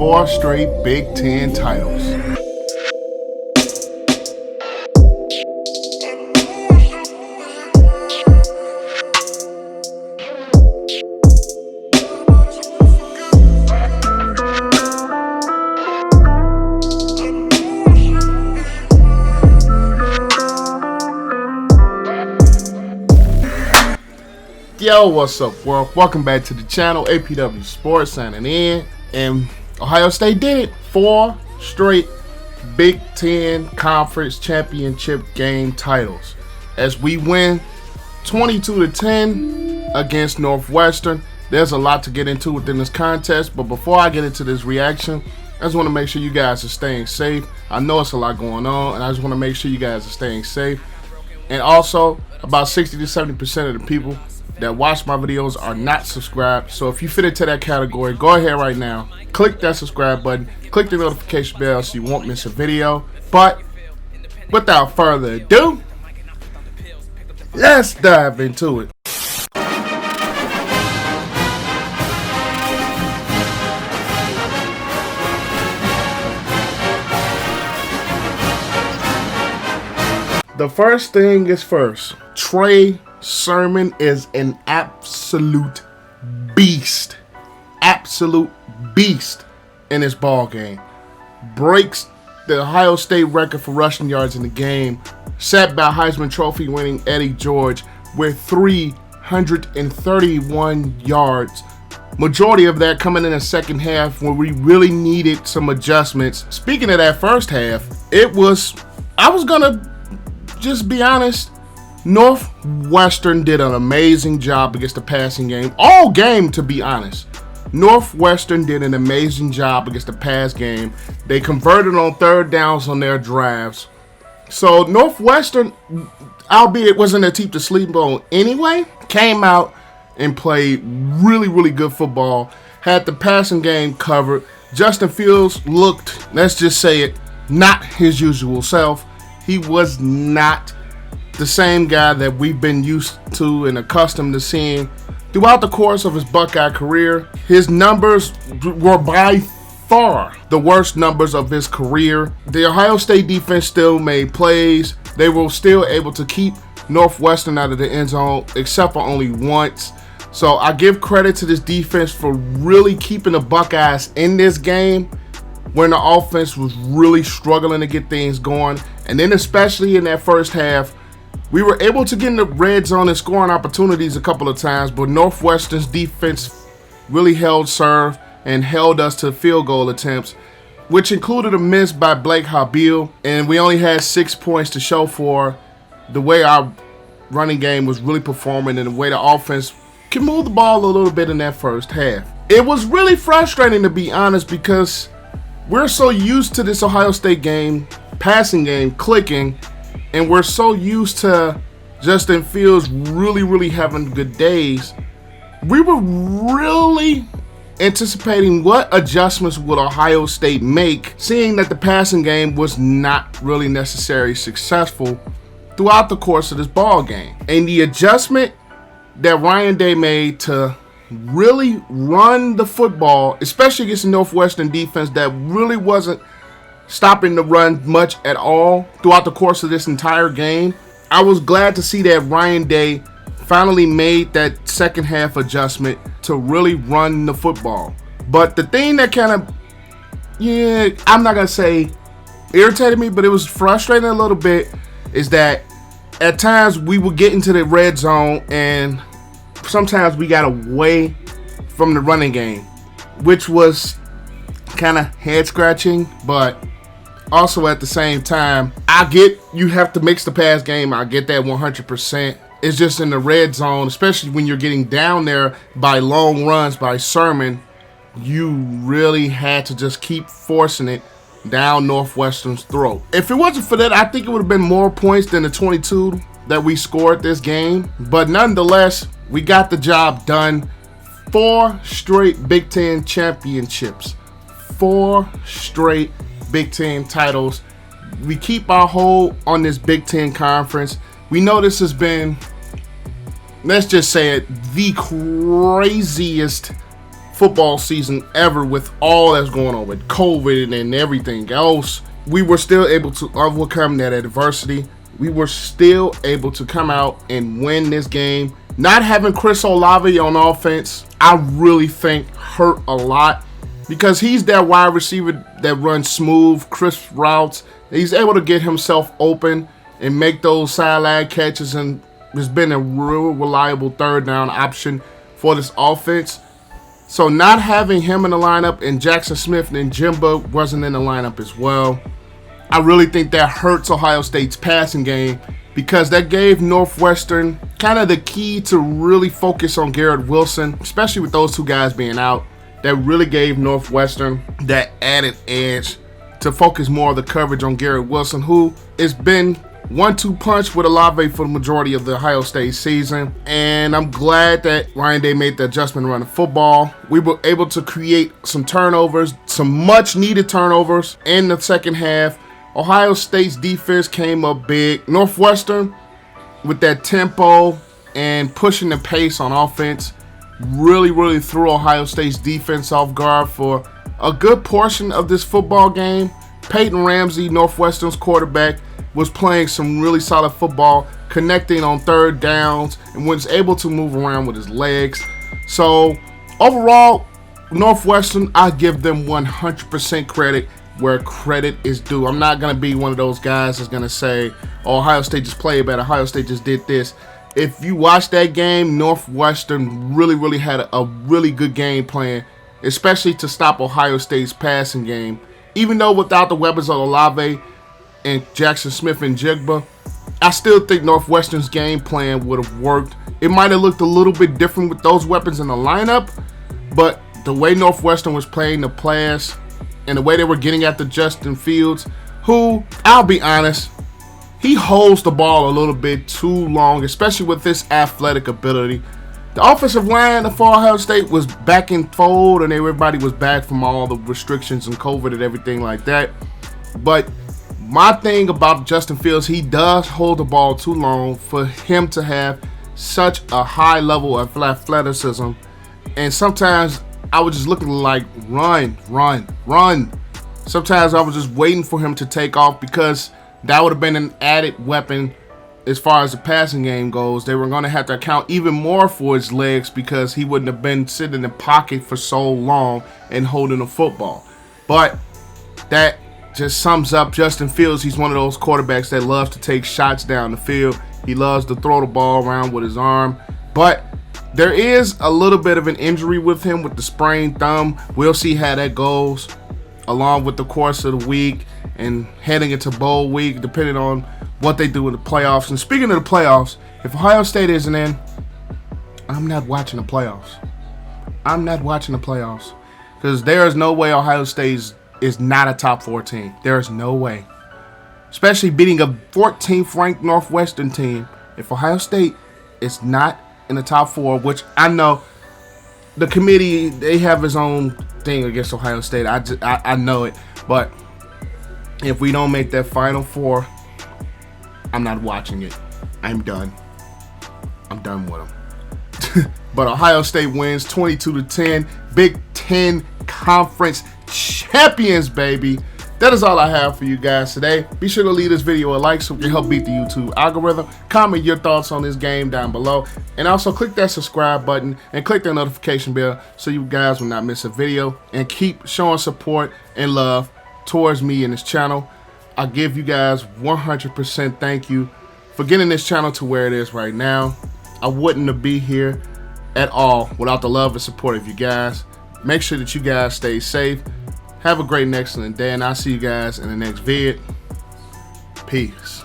4 straight Big Ten titles. Yo, what's up, world? Welcome back to the channel. APW Sports signing in, and Ohio State did it. 4 straight Big Ten Conference Championship game titles as we win 22-10 against Northwestern. There's a lot to get into within this contest, but before I get into this reaction, I just want to make sure you guys are staying safe. I know it's a lot going on, and I just want to make sure you guys are staying safe. And also, about 60 to 70% of the people that watch my videos are not subscribed. So if you fit into that category, go ahead right now, click that subscribe button, click the notification bell so you won't miss a video. But without further ado, let's dive into it. The first thing is first. Trey Sermon is an absolute beast. Absolute beast in this ball game. Breaks the Ohio State record for rushing yards in the game, set by Heisman Trophy winning Eddie George with 331 yards. Majority of that coming in the second half when we really needed some adjustments. Speaking of that first half, I was gonna just be honest, Northwestern did an amazing job against the passing game. All game, to be honest. Northwestern did an amazing job against the pass game. They converted on third downs on their drives. So Northwestern, albeit it wasn't a team to sleep on anyway, came out and played really, really good football. Had the passing game covered. Justin Fields looked, let's just say it, not his usual self. He was not the same guy that we've been used to and accustomed to seeing throughout the course of his Buckeye career. His numbers were by far the worst numbers of his career. The Ohio State defense still made plays. They were still able to keep Northwestern out of the end zone, except for only once. So I give credit to this defense for really keeping the Buckeyes in this game when the offense was really struggling to get things going. And then especially in that first half, we were able to get in the red zone and scoring opportunities a couple of times, but Northwestern's defense really held serve and held us to field goal attempts, which included a miss by Blake Habil, and we only had 6 points to show for the way our running game was really performing and the way the offense can move the ball a little bit in that first half. It was really frustrating, to be honest, because we're so used to this Ohio State game, passing game, clicking, and we're so used to Justin Fields really, really having good days. We were really anticipating what adjustments would Ohio State make, seeing that the passing game was not really necessarily successful throughout the course of this ball game. And the adjustment that Ryan Day made to really run the football, especially against the Northwestern defense that really wasn't stopping the run much at all throughout the course of this entire game. I was glad to see that Ryan Day finally made that second half adjustment to really run the football. But the thing that kind of, I'm not going to say irritated me, but it was frustrating a little bit, is that at times we would get into the red zone and sometimes we got away from the running game, which was kind of head scratching, but also at the same time, I get you have to mix the pass game. I get that 100%. It's just in the red zone, especially when you're getting down there by long runs by Sermon, you really had to just keep forcing it down Northwestern's throat. If it wasn't for that, I think it would have been more points than the 22 that we scored this game. But nonetheless, we got the job done. 4 straight Big Ten championships. 4 straight Big Ten titles. We keep our hold on this Big Ten conference. We know this has been, let's just say it, the craziest football season ever with all that's going on with COVID and everything else. We were still able to overcome that adversity. We were still able to come out and win this game. Not having Chris Olave on offense, I really think hurt a lot, because he's that wide receiver that runs smooth, crisp routes. He's able to get himself open and make those sideline catches, and has been a real reliable third down option for this offense. So not having him in the lineup, and Jackson Smith and Jimba wasn't in the lineup as well, I really think that hurts Ohio State's passing game, because that gave Northwestern kind of the key to really focus on Garrett Wilson, especially with those two guys being out. That really gave Northwestern that added edge to focus more of the coverage on Garrett Wilson, who has been 1-2 punch with Olave for the majority of the Ohio State season. And I'm glad that Ryan Day made the adjustment around the football. We were able to create some turnovers, some much needed turnovers in the second half. Ohio State's defense came up big. Northwestern, with that tempo and pushing the pace on offense, really threw Ohio State's defense off guard for a good portion of this football game. Peyton Ramsey, Northwestern's quarterback, was playing some really solid football, connecting on third downs, and was able to move around with his legs. So overall, Northwestern, I give them 100% credit where credit is due. I'm not going to be one of those guys that's going to say, oh, Ohio State just played better, Ohio State just did this. If you watch that game, Northwestern really had a really good game plan, especially to stop Ohio State's passing game. Even though without the weapons of Olave and Jackson Smith and Jigba, I still think Northwestern's game plan would have worked. It might have looked a little bit different with those weapons in the lineup, but the way Northwestern was playing the pass and the way they were getting after Justin Fields, who, I'll be honest, he holds the ball a little bit too long, especially with this athletic ability. The offensive line for Ohio State was back in fold, and everybody was back from all the restrictions and COVID and everything like that. But my thing about Justin Fields, he does hold the ball too long for him to have such a high level of athleticism. And sometimes I was just looking like, run. Sometimes I was just waiting for him to take off, because that would have been an added weapon as far as the passing game goes. They were going to have to account even more for his legs, because he wouldn't have been sitting in the pocket for so long and holding the football. But that just sums up Justin Fields. He's one of those quarterbacks that loves to take shots down the field. He loves to throw the ball around with his arm. But there is a little bit of an injury with him with the sprained thumb. We'll see how that goes along with the course of the week and heading into bowl week, depending on what they do in the playoffs. And speaking of the playoffs, if Ohio State isn't in, I'm not watching the playoffs. Because there is no way Ohio State is not a top 4 team. There is no way. Especially beating a 14th ranked Northwestern team. If Ohio State is not in the top 4, which I know the committee, they have his own thing against Ohio State. I know it. But if we don't make that Final Four, I'm not watching it. I'm done. I'm done with them. But Ohio State wins 22-10. Big Ten Conference champions, baby. That is all I have for you guys today. Be sure to leave this video a like so we can help beat the YouTube algorithm. Comment your thoughts on this game down below. And also click that subscribe button and click that notification bell so you guys will not miss a video. And keep showing support and love towards me and this channel. I give you guys 100% thank you for getting this channel to where it is right now. I wouldn't be here at all without the love and support of you guys. Make sure that you guys stay safe. Have a great and excellent day, and I'll see you guys in the next vid. Peace.